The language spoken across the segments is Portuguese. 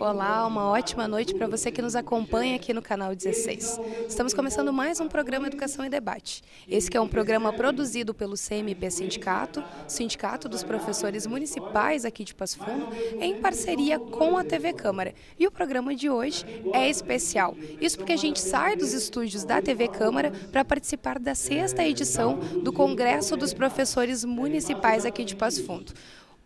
Olá, uma ótima noite para você que nos acompanha aqui no canal 16. Estamos começando mais um programa Educação e Debate. Esse que é um programa produzido pelo CMP Sindicato, Sindicato dos Professores Municipais aqui de Passo Fundo, em parceria com a TV Câmara. E o programa de hoje é especial. Isso porque a gente sai dos estúdios da TV Câmara para participar da 6ª edição do Congresso dos Professores Municipais aqui de Passo Fundo.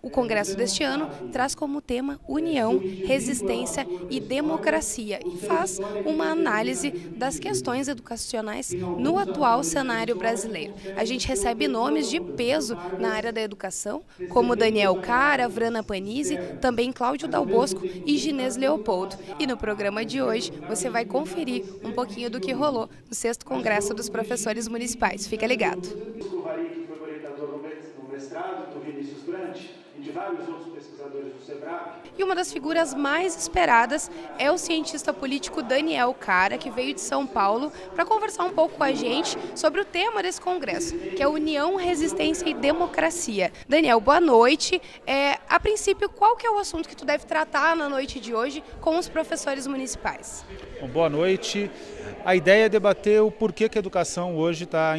O congresso deste ano traz como tema União, Resistência e Democracia e faz uma análise das questões educacionais no atual cenário brasileiro. A gente recebe nomes de peso na área da educação, como Daniel Cara, Vrana Panizzi, também Cláudio Dal Bosco e Ginês Leopoldo. E no programa de hoje você vai conferir um pouquinho do que rolou no 6º Congresso dos Professores Municipais. Fica ligado! Do Vinícius Brant e de vários outros pesquisadores do SEBRAP. E uma das figuras mais esperadas é o cientista político Daniel Cara, que veio de São Paulo para conversar um pouco com a gente sobre o tema desse congresso, que é União, Resistência e Democracia. Daniel, boa noite. A princípio, qual que é o assunto que tu deve tratar na noite de hoje com os professores municipais? Bom, boa noite. A ideia é debater o porquê que a educação hoje está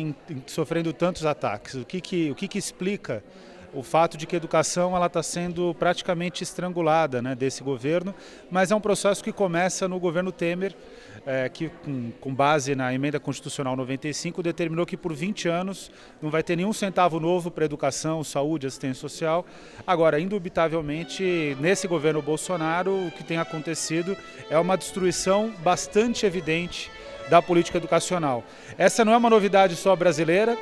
sofrendo tantos ataques. O que explica o fato de que a educação está sendo praticamente estrangulada, né, desse governo, mas é um processo que começa no governo Temer, que com base na emenda constitucional 95 determinou que por 20 anos não vai ter nenhum centavo novo para educação, saúde, assistência social. Agora, indubitavelmente, nesse governo Bolsonaro, o que tem acontecido é uma destruição bastante evidente da política educacional. Essa não é uma novidade só brasileira.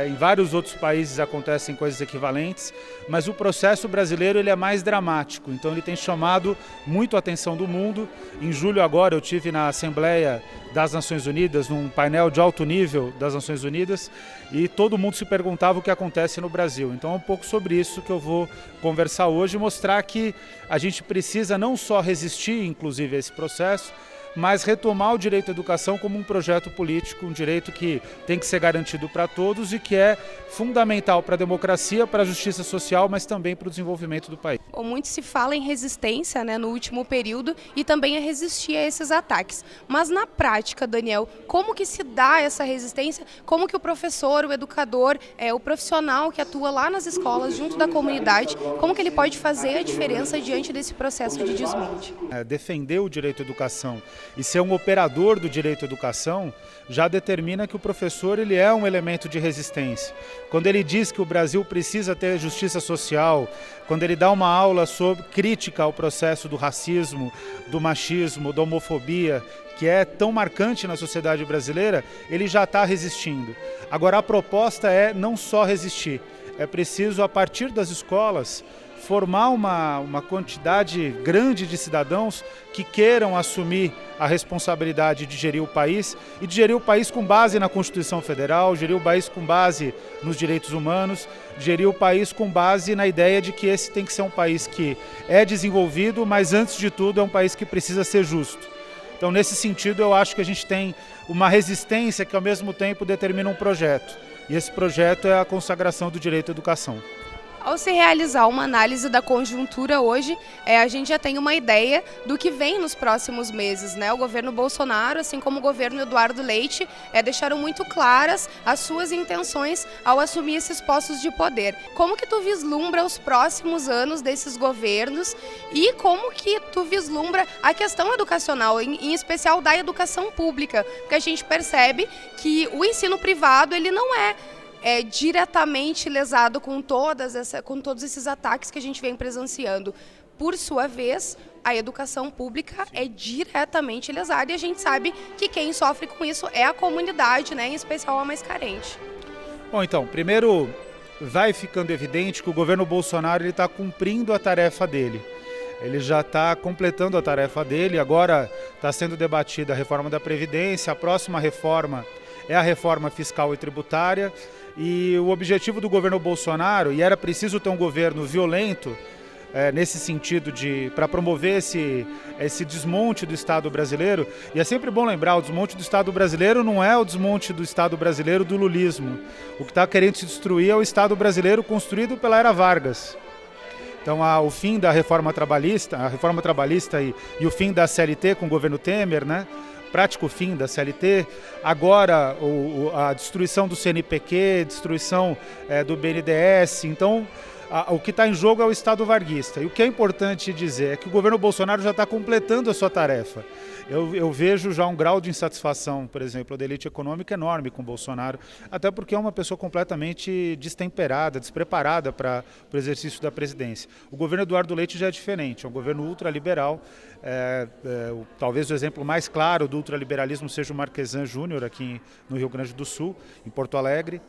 Em vários outros países acontecem coisas equivalentes, mas o processo brasileiro ele é mais dramático, então ele tem chamado muito a atenção do mundo. Em julho agora eu tive na Assembleia das Nações Unidas, num painel de alto nível das Nações Unidas, e todo mundo se perguntava o que acontece no Brasil. Então é um pouco sobre isso que eu vou conversar hoje, mostrar que a gente precisa não só resistir, inclusive, a esse processo, mas retomar o direito à educação como um projeto político, um direito que tem que ser garantido para todos e que é fundamental para a democracia, para a justiça social, mas também para o desenvolvimento do país. Muito se fala em resistência, né, no último período e também a resistir a esses ataques. Mas na prática, Daniel, como que se dá essa resistência? Como que o professor, o educador, o profissional que atua lá nas escolas, junto da comunidade, como que ele pode fazer a diferença diante desse processo de desmonte? Defender o direito à educação e ser um operador do direito à educação já determina que o professor ele é um elemento de resistência. Quando ele diz que o Brasil precisa ter justiça social, quando ele dá uma aula sobre crítica ao processo do racismo, do machismo, da homofobia, que é tão marcante na sociedade brasileira, ele já está resistindo. Agora a proposta é não só resistir, é preciso a partir das escolas formar uma quantidade grande de cidadãos que queiram assumir a responsabilidade de gerir o país e de gerir o país com base na Constituição Federal, gerir o país com base nos direitos humanos, gerir o país com base na ideia de que esse tem que ser um país que é desenvolvido, mas antes de tudo é um país que precisa ser justo. Então, nesse sentido, eu acho que a gente tem uma resistência que ao mesmo tempo determina um projeto. E esse projeto é a consagração do direito à educação. Ao se realizar uma análise da conjuntura hoje, a gente já tem uma ideia do que vem nos próximos meses, né? O governo Bolsonaro, assim como o governo Eduardo Leite, deixaram muito claras as suas intenções ao assumir esses postos de poder. Como que tu vislumbra os próximos anos desses governos e como que tu vislumbra a questão educacional, em especial da educação pública? Porque a gente percebe que o ensino privado ele não é diretamente lesado com todos esses ataques que a gente vem presenciando. Por sua vez, a educação pública é diretamente lesada e a gente sabe que quem sofre com isso é a comunidade, né, em especial a mais carente. Bom, então, primeiro vai ficando evidente que o governo Bolsonaro está cumprindo a tarefa dele. Ele já está completando a tarefa dele, agora está sendo debatida a reforma da Previdência, a próxima reforma é a reforma fiscal e tributária. E o objetivo do governo Bolsonaro, e era preciso ter um governo violento, nesse sentido para promover esse desmonte do Estado brasileiro, e é sempre bom lembrar, o desmonte do Estado brasileiro não é o desmonte do Estado brasileiro do lulismo. O que está querendo se destruir é o Estado brasileiro construído pela Era Vargas, Então, o fim da reforma trabalhista, e o fim da CLT com o governo Temer, né? Prático fim da CLT, agora a destruição do CNPq, destruição do BNDES. Então, o que está em jogo é o Estado varguista. E o que é importante dizer é que o governo Bolsonaro já está completando a sua tarefa. Eu vejo já um grau de insatisfação, por exemplo, da elite econômica enorme com o Bolsonaro, até porque é uma pessoa completamente destemperada, despreparada para o exercício da presidência. O governo Eduardo Leite já é diferente, é um governo ultraliberal. Talvez o exemplo mais claro do ultraliberalismo seja o Marquesan Júnior, aqui no Rio Grande do Sul, em Porto Alegre.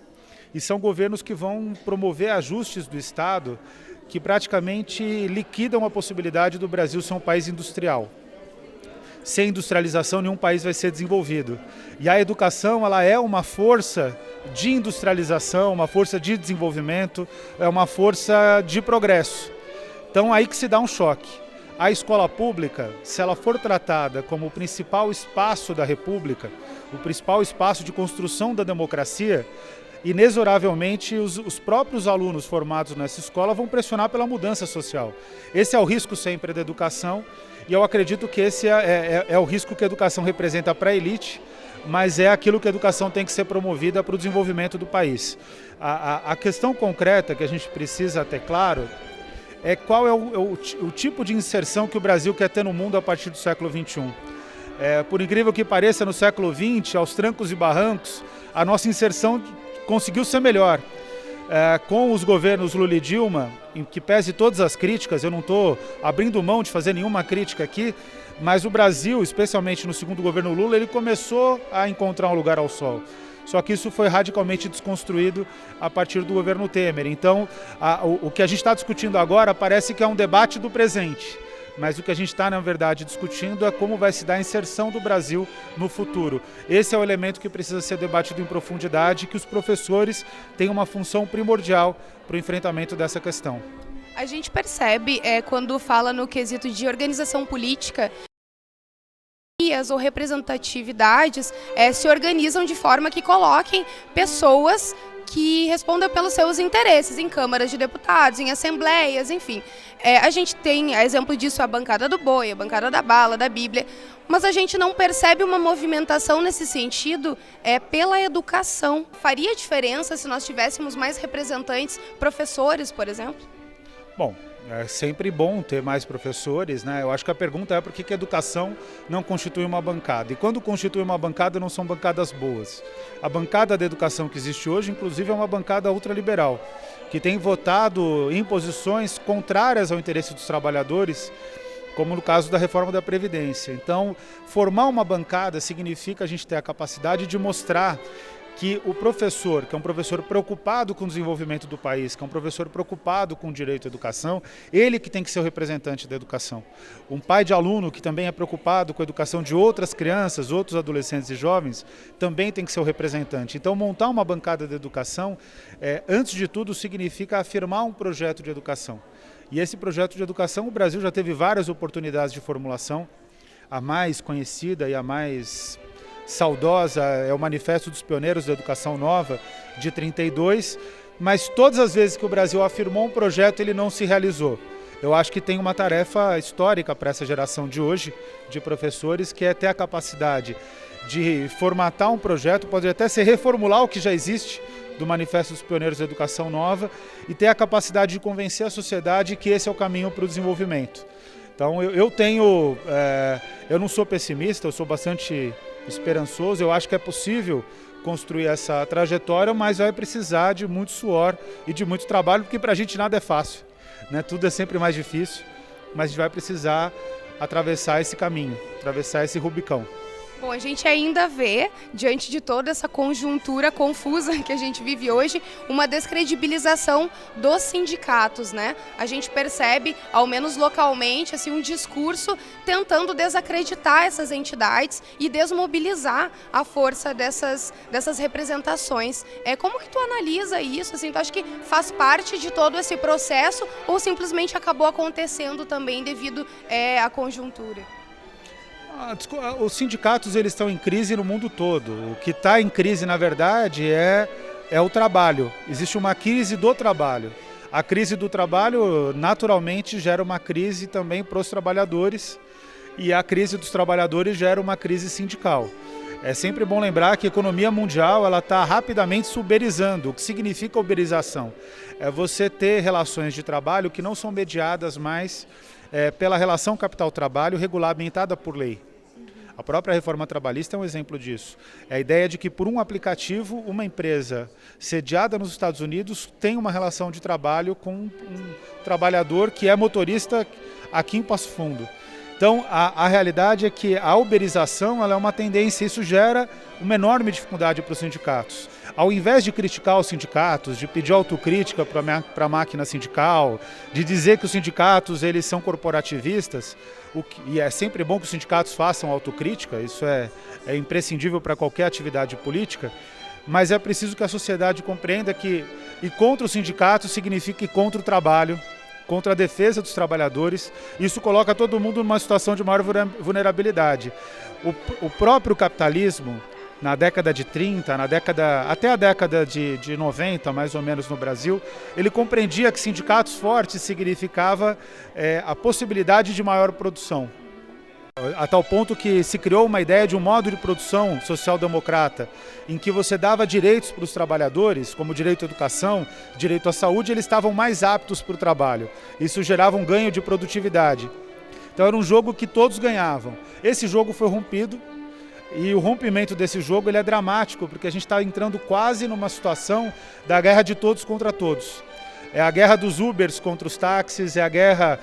E são governos que vão promover ajustes do Estado que praticamente liquidam a possibilidade do Brasil ser um país industrial. Sem industrialização, nenhum país vai ser desenvolvido. E a educação, ela é uma força de industrialização, uma força de desenvolvimento, é uma força de progresso. Então, aí que se dá um choque. A escola pública, se ela for tratada como o principal espaço da República, o principal espaço de construção da democracia, inexoravelmente os próprios alunos formados nessa escola vão pressionar pela mudança social. Esse é o risco sempre da educação, e eu acredito que esse é o risco que a educação representa para a elite, mas é aquilo que a educação tem que ser promovida para o desenvolvimento do país. A questão concreta que a gente precisa ter claro é qual é o tipo de inserção que o Brasil quer ter no mundo a partir do século XXI. Por incrível que pareça, no século XX, aos trancos e barrancos, a nossa inserção conseguiu ser melhor. Com os governos Lula e Dilma, em que pese todas as críticas, eu não estou abrindo mão de fazer nenhuma crítica aqui, mas o Brasil, especialmente no segundo governo Lula, ele começou a encontrar um lugar ao sol. Só que isso foi radicalmente desconstruído a partir do governo Temer. Então, o que a gente está discutindo agora parece que é um debate do presente. Mas o que a gente está, na verdade, discutindo é como vai se dar a inserção do Brasil no futuro. Esse é o elemento que precisa ser debatido em profundidade, que os professores têm uma função primordial para o enfrentamento dessa questão. A gente percebe, quando fala no quesito de organização política, ou representatividades se organizam de forma que coloquem pessoas que respondam pelos seus interesses em câmaras de deputados, em assembleias, enfim. A gente tem, a exemplo disso, a bancada do boi, a bancada da bala, da Bíblia, mas a gente não percebe uma movimentação nesse sentido pela educação. Faria diferença se nós tivéssemos mais representantes, professores, por exemplo? Bom, é sempre bom ter mais professores, né? Eu acho que a pergunta é por que a educação não constitui uma bancada. E quando constitui uma bancada, não são bancadas boas. A bancada da educação que existe hoje, inclusive, é uma bancada ultraliberal, que tem votado em posições contrárias ao interesse dos trabalhadores, como no caso da reforma da Previdência. Então, formar uma bancada significa a gente ter a capacidade de mostrar que o professor, que é um professor preocupado com o desenvolvimento do país, que é um professor preocupado com o direito à educação, ele que tem que ser o representante da educação. Um pai de aluno que também é preocupado com a educação de outras crianças, outros adolescentes e jovens, também tem que ser o representante. Então, montar uma bancada de educação, antes de tudo, significa afirmar um projeto de educação. E esse projeto de educação, o Brasil já teve várias oportunidades de formulação. A mais conhecida e a mais saudosa é o Manifesto dos Pioneiros da Educação Nova, de 32, mas todas as vezes que o Brasil afirmou um projeto, ele não se realizou. Eu acho que tem uma tarefa histórica para essa geração de hoje, de professores, que é ter a capacidade de formatar um projeto, pode até ser reformular o que já existe do Manifesto dos Pioneiros da Educação Nova e ter a capacidade de convencer a sociedade que esse é o caminho para o desenvolvimento. Então, eu não sou pessimista, eu sou bastante esperançoso, eu acho que é possível construir essa trajetória, mas vai precisar de muito suor e de muito trabalho, porque para a gente nada é fácil, né? Tudo é sempre mais difícil, mas a gente vai precisar atravessar esse caminho, atravessar esse Rubicão. Bom, a gente ainda vê, diante de toda essa conjuntura confusa que a gente vive hoje, uma descredibilização dos sindicatos, né? A gente percebe, ao menos localmente, assim, um discurso tentando desacreditar essas entidades e desmobilizar a força dessas representações. Como que tu analisa isso? Assim, tu acha que faz parte de todo esse processo ou simplesmente acabou acontecendo também devido à conjuntura? Os sindicatos, eles estão em crise no mundo todo. O que está em crise, na verdade, é o trabalho. Existe uma crise do trabalho. A crise do trabalho naturalmente gera uma crise também para os trabalhadores e a crise dos trabalhadores gera uma crise sindical. É sempre bom lembrar que a economia mundial está rapidamente se uberizando. O que significa uberização? É você ter relações de trabalho que não são mediadas mais pela relação capital-trabalho regulamentada por lei. A própria reforma trabalhista é um exemplo disso. É a ideia de que por um aplicativo, uma empresa sediada nos Estados Unidos tem uma relação de trabalho com um trabalhador que é motorista aqui em Passo Fundo. Então, a realidade é que a uberização ela é uma tendência, isso gera uma enorme dificuldade para os sindicatos. Ao invés de criticar os sindicatos, de pedir autocrítica para a máquina sindical, de dizer que os sindicatos eles são corporativistas, e é sempre bom que os sindicatos façam autocrítica, isso é imprescindível para qualquer atividade política, mas é preciso que a sociedade compreenda que ir contra os sindicatos significa ir contra o trabalho, contra a defesa dos trabalhadores. Isso coloca todo mundo numa situação de maior vulnerabilidade. O próprio capitalismo, na década de 30, até a década de 90, mais ou menos no Brasil, ele compreendia que sindicatos fortes significava a possibilidade de maior produção. A tal ponto que se criou uma ideia de um modo de produção social-democrata, em que você dava direitos para os trabalhadores, como direito à educação, direito à saúde, eles estavam mais aptos para o trabalho. Isso gerava um ganho de produtividade. Então era um jogo que todos ganhavam. Esse jogo foi rompido, e o rompimento desse jogo ele é dramático, porque a gente está entrando quase numa situação da guerra de todos contra todos. É a guerra dos Ubers contra os táxis, é a guerra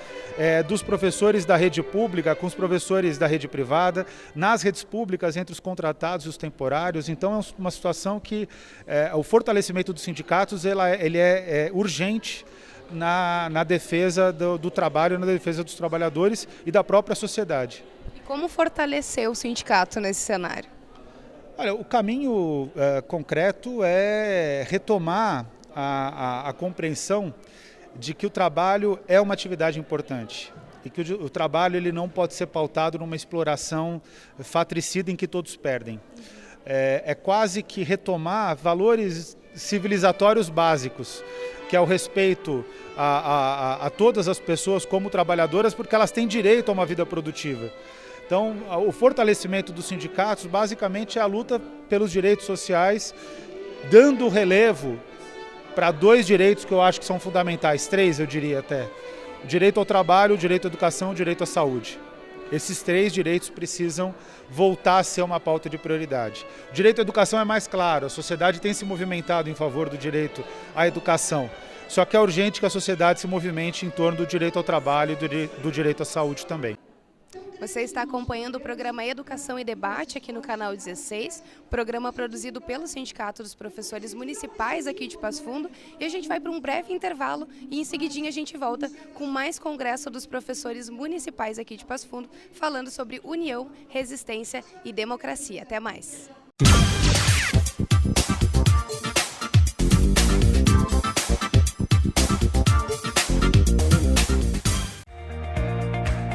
dos professores da rede pública com os professores da rede privada, nas redes públicas entre os contratados e os temporários. Então é uma situação que o fortalecimento dos sindicatos ele é urgente na defesa do trabalho, na defesa dos trabalhadores e da própria sociedade. E como fortalecer o sindicato nesse cenário? Olha, o caminho concreto é retomar a compreensão de que o trabalho é uma atividade importante e que o trabalho ele não pode ser pautado numa exploração fatricida em que todos perdem. É quase que retomar valores civilizatórios básicos, que é o respeito a todas as pessoas como trabalhadoras, porque elas têm direito a uma vida produtiva. Então, o fortalecimento dos sindicatos basicamente é a luta pelos direitos sociais, dando relevo para dois direitos que eu acho que são fundamentais, três eu diria até. O direito ao trabalho, o direito à educação, o direito à saúde. Esses três direitos precisam voltar a ser uma pauta de prioridade. O direito à educação é mais claro, a sociedade tem se movimentado em favor do direito à educação. Só que é urgente que a sociedade se movimente em torno do direito ao trabalho e do direito à saúde também. Você está acompanhando o programa Educação e Debate aqui no canal 16, programa produzido pelo Sindicato dos Professores Municipais aqui de Passo Fundo, e a gente vai para um breve intervalo e em seguidinha a gente volta com mais congresso dos professores municipais aqui de Passo Fundo, falando sobre união, resistência e democracia. Até mais!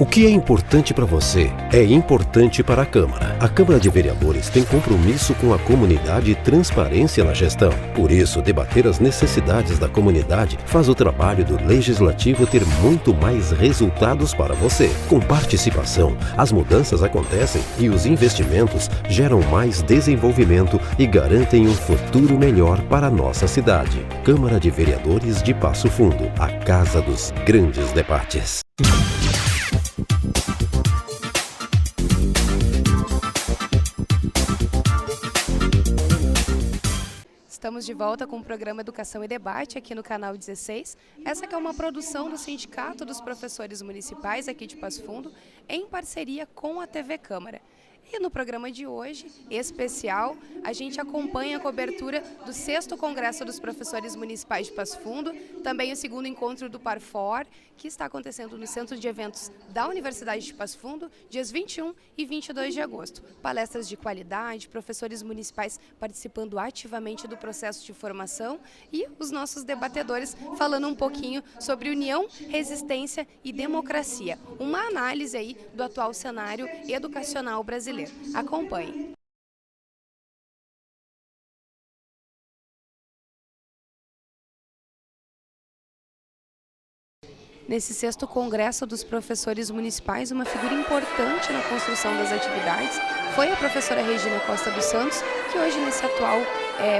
O que é importante para você é importante para a Câmara. A Câmara de Vereadores tem compromisso com a comunidade e transparência na gestão. Por isso, debater as necessidades da comunidade faz o trabalho do Legislativo ter muito mais resultados para você. Com participação, as mudanças acontecem e os investimentos geram mais desenvolvimento e garantem um futuro melhor para a nossa cidade. Câmara de Vereadores de Passo Fundo, a casa dos grandes debates. Estamos de volta com o programa Educação e Debate aqui no canal 16. Essa que é uma produção do Sindicato dos Professores Municipais aqui de Passo Fundo, em parceria com a TV Câmara. E no programa de hoje, especial, a gente acompanha a cobertura do 6º Congresso dos Professores Municipais de Passo Fundo, também o 2º encontro do Parfor, que está acontecendo no Centro de Eventos da Universidade de Passo Fundo, dias 21 e 22 de agosto. Palestras de qualidade, professores municipais participando ativamente do processo de formação e os nossos debatedores falando um pouquinho sobre união, resistência e democracia. Uma análise aí do atual cenário educacional brasileiro. Acompanhe. nesse 6º Congresso dos Professores Municipais, uma figura importante na construção das atividades foi a professora Regina Costa dos Santos, que hoje nesse atual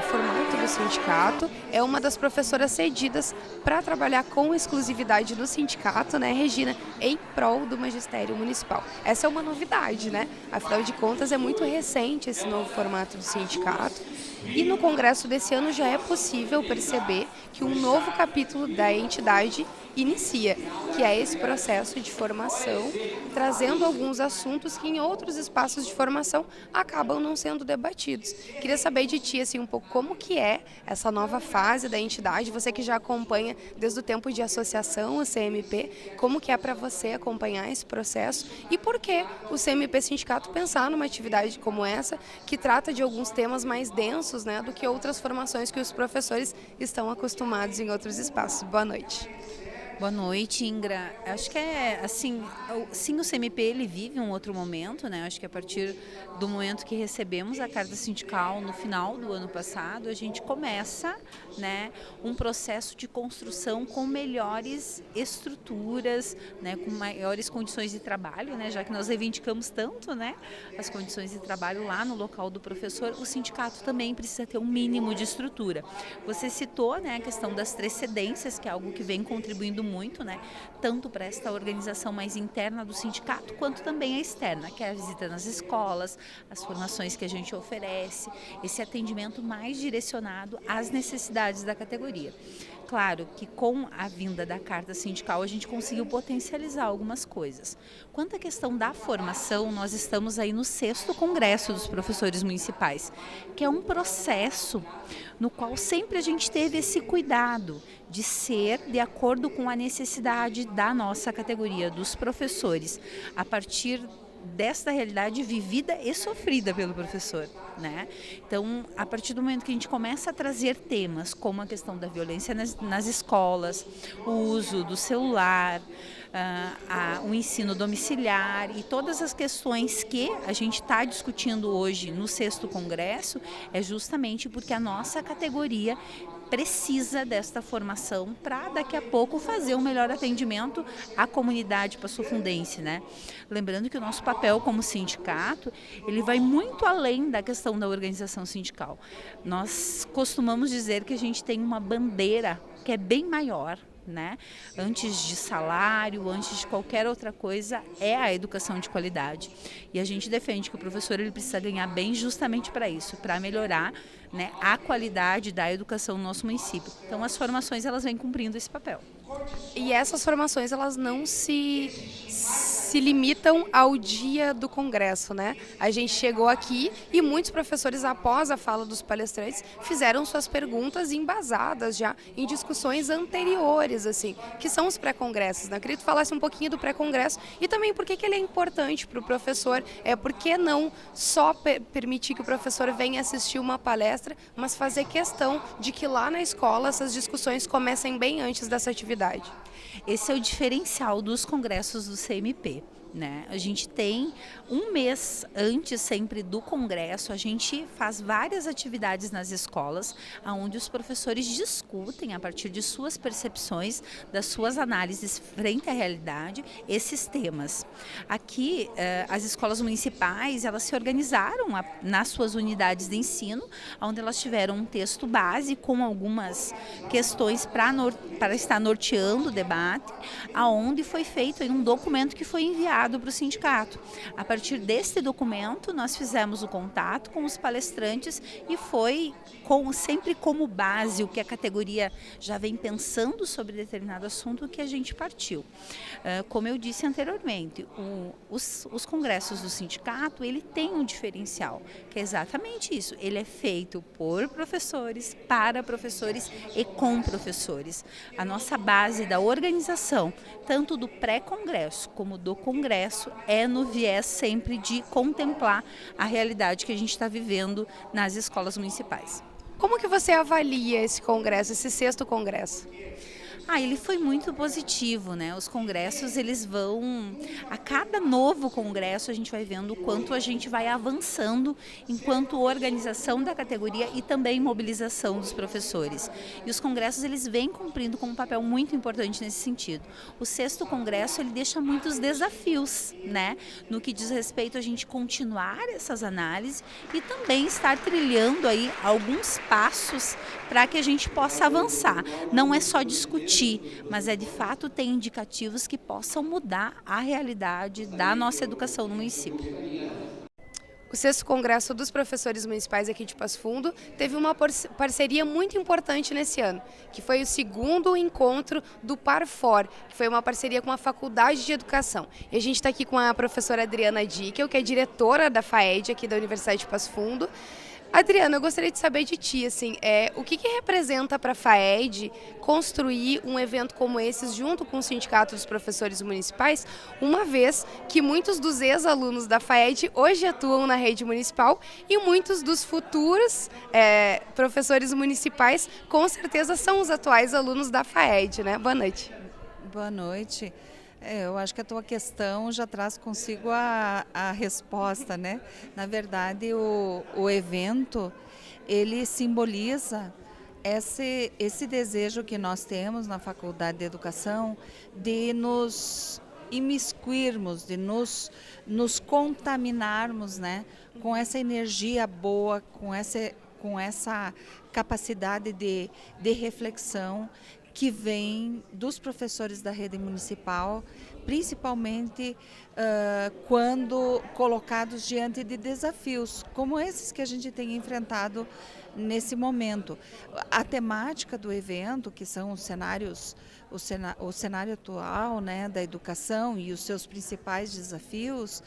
formato do sindicato é uma das professoras cedidas para trabalhar com exclusividade no sindicato, né, Regina, em prol do magistério municipal. Essa é uma novidade, né? Afinal de contas, é muito recente esse novo formato do sindicato. E no congresso desse ano já é possível perceber que um novo capítulo da entidade inicia, que é esse processo de formação, trazendo alguns assuntos que em outros espaços de formação acabam não sendo debatidos. Queria saber de ti assim, um pouco como que é essa nova fase da entidade, você que já acompanha desde o tempo de associação, o CMP, como que é para você acompanhar esse processo e por que o CMP Sindicato pensar numa atividade como essa, que trata de alguns temas mais densos, né, do que outras formações que os professores estão acostumados em outros espaços. Boa noite. Boa noite, Ingra. Acho que assim, sim, o CMP ele vive um outro momento, né? Acho que a partir do momento que recebemos a carta sindical no final do ano passado, a gente começa, né, um processo de construção com melhores estruturas, né, com maiores condições de trabalho, né? Já que nós reivindicamos tanto, né, as condições de trabalho lá no local do professor, o sindicato também precisa ter um mínimo de estrutura. Você citou, né, a questão das 3 cedências, que é algo que vem contribuindo muito, né, tanto para esta organização mais interna do sindicato, quanto também a externa, que é a visita nas escolas, as formações que a gente oferece, esse atendimento mais direcionado às necessidades da categoria. Claro que com a vinda da carta sindical a gente conseguiu potencializar algumas coisas. Quanto à questão da formação, nós estamos aí no 6º Congresso dos Professores Municipais, que é um processo no qual sempre a gente teve esse cuidado de ser de acordo com a necessidade da nossa categoria, dos professores, a partir desta realidade vivida e sofrida pelo professor, né? Então, a partir do momento que a gente começa a trazer temas como a questão da violência nas escolas, o uso do celular, o ensino domiciliar e todas as questões que a gente está discutindo hoje no 6º Congresso, é justamente porque a nossa categoria precisa desta formação para daqui a pouco fazer um melhor atendimento à comunidade passofundense, né? Lembrando que o nosso papel como sindicato, ele vai muito além da questão da organização sindical. Nós costumamos dizer que a gente tem uma bandeira que é bem maior, né? Antes de salário, antes de qualquer outra coisa, é a educação de qualidade. E a gente defende que o professor ele precisa ganhar bem justamente para isso, para melhorar, né, a qualidade da educação no nosso município. Então as formações elas vêm cumprindo esse papel. E essas formações elas não se limitam ao dia do congresso, né? A gente chegou aqui e muitos professores, após a fala dos palestrantes, fizeram suas perguntas embasadas já em discussões anteriores, assim, que são os pré-congressos, né? Eu queria que tu falasse um pouquinho do pré-congresso e também por que ele é importante para o professor, por que não só permitir que o professor venha assistir uma palestra, mas fazer questão de que lá na escola essas discussões comecem bem antes dessa atividade. Esse é o diferencial dos congressos do CMP. Né? A gente tem um mês antes sempre do congresso, a gente faz várias atividades nas escolas, onde os professores discutem a partir de suas percepções, das suas análises frente à realidade, esses temas. Aqui, as escolas municipais, elas se organizaram nas suas unidades de ensino, onde elas tiveram um texto base com algumas questões para estar norteando o debate, aonde foi feito um documento que foi enviado para o sindicato. A partir desse documento, nós fizemos o contato com os palestrantes e foi sempre como base o que a categoria já vem pensando sobre determinado assunto que a gente partiu. Como eu disse anteriormente, os congressos do sindicato, ele tem um diferencial, que é exatamente isso. Ele é feito por professores, para professores e com professores. A nossa base da organização, tanto do pré-congresso como do congresso, é no viés sempre de contemplar a realidade que a gente está vivendo nas escolas municipais. Como que você avalia esse congresso, esse 6º congresso? Ele foi muito positivo, né? Os congressos, eles vão... A cada novo congresso, a gente vai vendo o quanto a gente vai avançando enquanto organização da categoria e também mobilização dos professores. E os congressos, eles vêm cumprindo com um papel muito importante nesse sentido. O 6º congresso, ele deixa muitos desafios, né? No que diz respeito a gente continuar essas análises e também estar trilhando aí alguns passos para que a gente possa avançar. Não é só discutir, mas de fato ter indicativos que possam mudar a realidade da nossa educação no município. O 6º Congresso dos Professores Municipais aqui de Passo Fundo teve uma parceria muito importante nesse ano, que foi o 2º encontro do Parfor, que foi uma parceria com a Faculdade de Educação. E a gente está aqui com a professora Adriana Dickel, que é diretora da FAED aqui da Universidade de Passo Fundo. Adriana, eu gostaria de saber de ti, assim, o que representa para a FAED construir um evento como esse junto com o Sindicato dos Professores Municipais, uma vez que muitos dos ex-alunos da FAED hoje atuam na rede municipal e muitos dos futuros professores municipais com certeza são os atuais alunos da FAED, né? Boa noite. Boa noite. Eu acho que a tua questão já traz consigo a resposta, né? Na verdade, o evento, ele simboliza esse desejo que nós temos na Faculdade de Educação de nos imiscuirmos, de nos contaminarmos, né? Com essa energia boa, com essa capacidade de reflexão que vem dos professores da rede municipal, principalmente quando colocados diante de desafios como esses que a gente tem enfrentado nesse momento. A temática do evento, que são os cenários, o cenário atual, né, da educação e os seus principais desafios,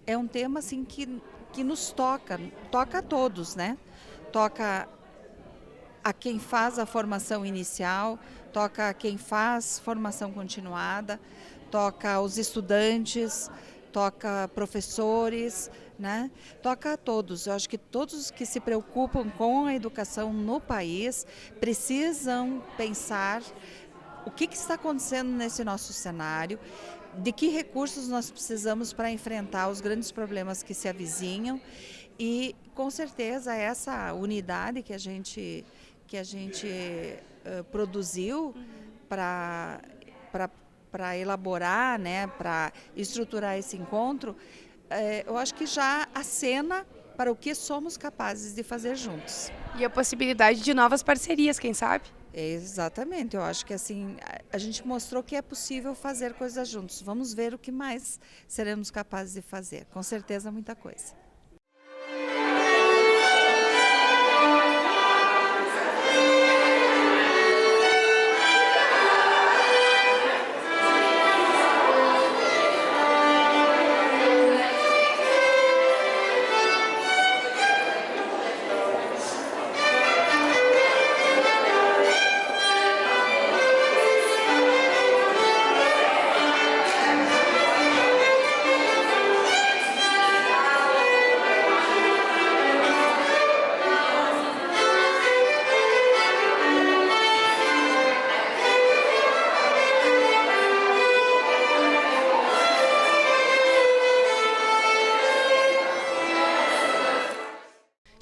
é um tema assim que nos toca a todos, né? Toca a quem faz a formação inicial, toca a quem faz formação continuada, toca aos estudantes, toca professores, né? Toca a todos. Eu acho que todos que se preocupam com a educação no país precisam pensar o que está acontecendo nesse nosso cenário, de que recursos nós precisamos para enfrentar os grandes problemas que se avizinham e, com certeza, essa unidade que a gente produziu para elaborar, né, para estruturar esse encontro, eu acho que já acena para o que somos capazes de fazer juntos. E a possibilidade de novas parcerias, quem sabe? Exatamente, eu acho que assim, a gente mostrou que é possível fazer coisas juntos. Vamos ver o que mais seremos capazes de fazer. Com certeza, muita coisa.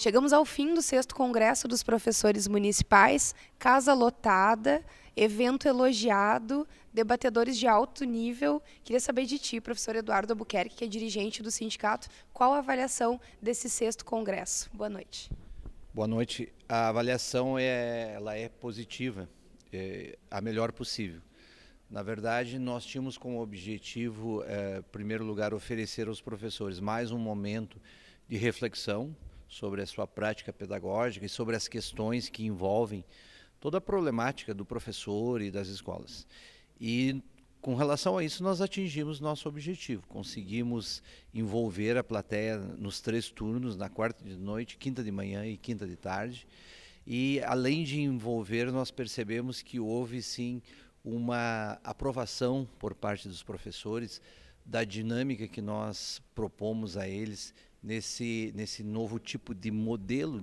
Chegamos ao fim do 6º Congresso dos Professores Municipais, casa lotada, evento elogiado, debatedores de alto nível. Queria saber de ti, professor Eduardo Albuquerque, que é dirigente do sindicato, qual a avaliação desse 6º Congresso? Boa noite. Boa noite. A avaliação ela é positiva, a melhor possível. Na verdade, nós tínhamos como objetivo, em primeiro lugar, oferecer aos professores mais um momento de reflexão sobre a sua prática pedagógica e sobre as questões que envolvem toda a problemática do professor e das escolas. E com relação a isso nós atingimos nosso objetivo, conseguimos envolver a plateia nos 3 turnos, na quarta de noite, quinta de manhã e quinta de tarde, e além de envolver nós percebemos que houve sim uma aprovação por parte dos professores da dinâmica que nós propomos a eles nesse novo tipo de modelo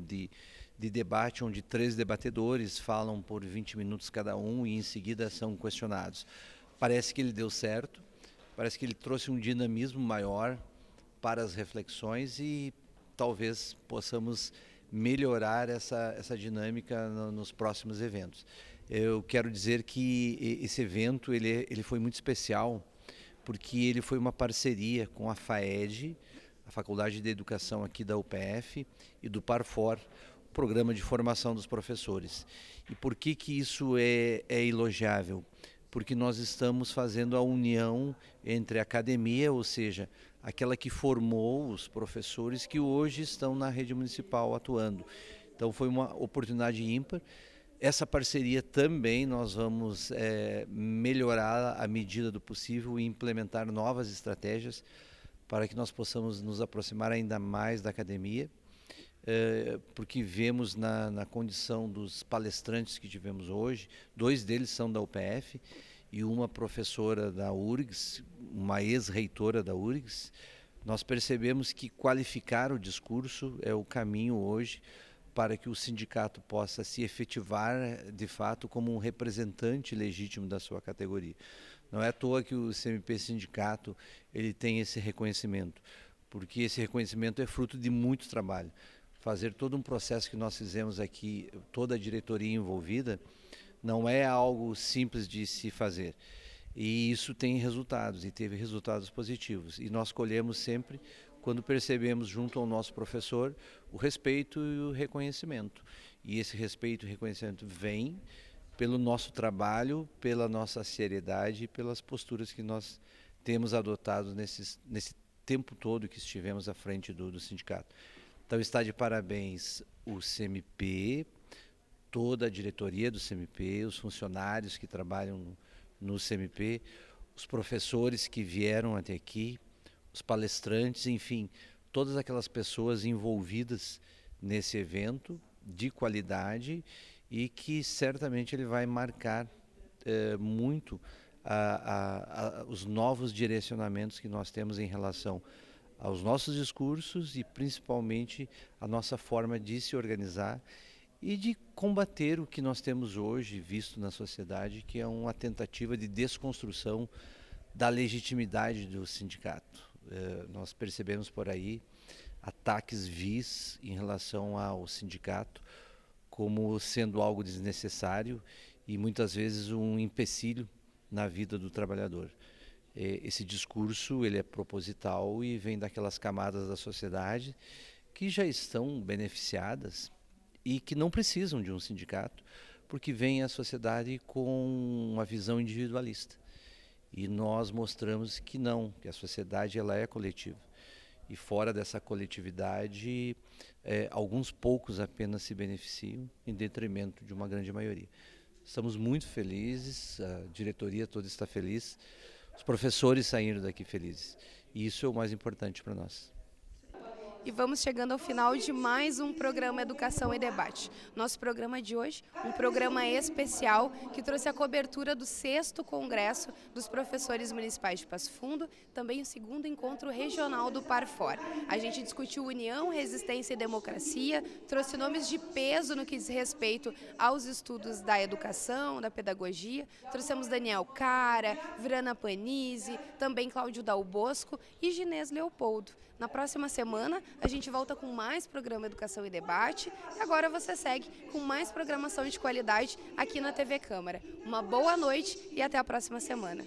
de debate, onde 3 debatedores falam por 20 minutos cada um e em seguida são questionados. Parece que ele deu certo, parece que ele trouxe um dinamismo maior para as reflexões e talvez possamos melhorar essa dinâmica nos próximos eventos. Eu quero dizer que esse evento ele foi muito especial, porque ele foi uma parceria com a FAED, a Faculdade de Educação aqui da UPF, e do Parfor, o Programa de Formação dos Professores. E por que isso é elogiável? Porque nós estamos fazendo a união entre a academia, ou seja, aquela que formou os professores que hoje estão na rede municipal atuando. Então foi uma oportunidade ímpar. Essa parceria também nós vamos melhorar à medida do possível e implementar novas estratégias para que nós possamos nos aproximar ainda mais da academia, porque vemos na condição dos palestrantes que tivemos hoje, 2 deles são da UPF e uma professora da URGS, uma ex-reitora da URGS. Nós percebemos que qualificar o discurso é o caminho hoje para que o sindicato possa se efetivar de fato como um representante legítimo da sua categoria. Não é à toa que o CMP Sindicato ele tem esse reconhecimento, porque esse reconhecimento é fruto de muito trabalho. Fazer todo um processo que nós fizemos aqui, toda a diretoria envolvida, não é algo simples de se fazer. E isso tem resultados, e teve resultados positivos. E nós colhemos sempre, quando percebemos junto ao nosso professor, o respeito e o reconhecimento. E esse respeito e reconhecimento vem pelo nosso trabalho, pela nossa seriedade e pelas posturas que nós temos adotado nesse tempo todo que estivemos à frente do sindicato. Então está de parabéns o CMP, toda a diretoria do CMP, os funcionários que trabalham no CMP, os professores que vieram até aqui, os palestrantes, enfim, todas aquelas pessoas envolvidas nesse evento de qualidade e que certamente ele vai marcar muito os novos direcionamentos que nós temos em relação aos nossos discursos e principalmente a nossa forma de se organizar e de combater o que nós temos hoje visto na sociedade, que é uma tentativa de desconstrução da legitimidade do sindicato. Nós percebemos por aí ataques vis em relação ao sindicato como sendo algo desnecessário e muitas vezes um empecilho na vida do trabalhador. Esse discurso ele é proposital e vem daquelas camadas da sociedade que já estão beneficiadas e que não precisam de um sindicato, porque vem a sociedade com uma visão individualista. E nós mostramos que não, que a sociedade ela é coletiva. E fora dessa coletividade, alguns poucos apenas se beneficiam em detrimento de uma grande maioria. Estamos muito felizes, a diretoria toda está feliz, os professores saíram daqui felizes. E isso é o mais importante para nós. E vamos chegando ao final de mais um programa Educação e Debate. Nosso programa de hoje, um programa especial que trouxe a cobertura do 6º Congresso dos Professores Municipais de Passo Fundo, também o 2º Encontro Regional do Parfor. A gente discutiu união, resistência e democracia, trouxe nomes de peso no que diz respeito aos estudos da educação, da pedagogia. Trouxemos Daniel Cara, Vrana Panizzi, também Cláudio Dal Bosco e Ginés Leopoldo. Na próxima semana, a gente volta com mais programa Educação e Debate. E agora você segue com mais programação de qualidade aqui na TV Câmara. Uma boa noite e até a próxima semana.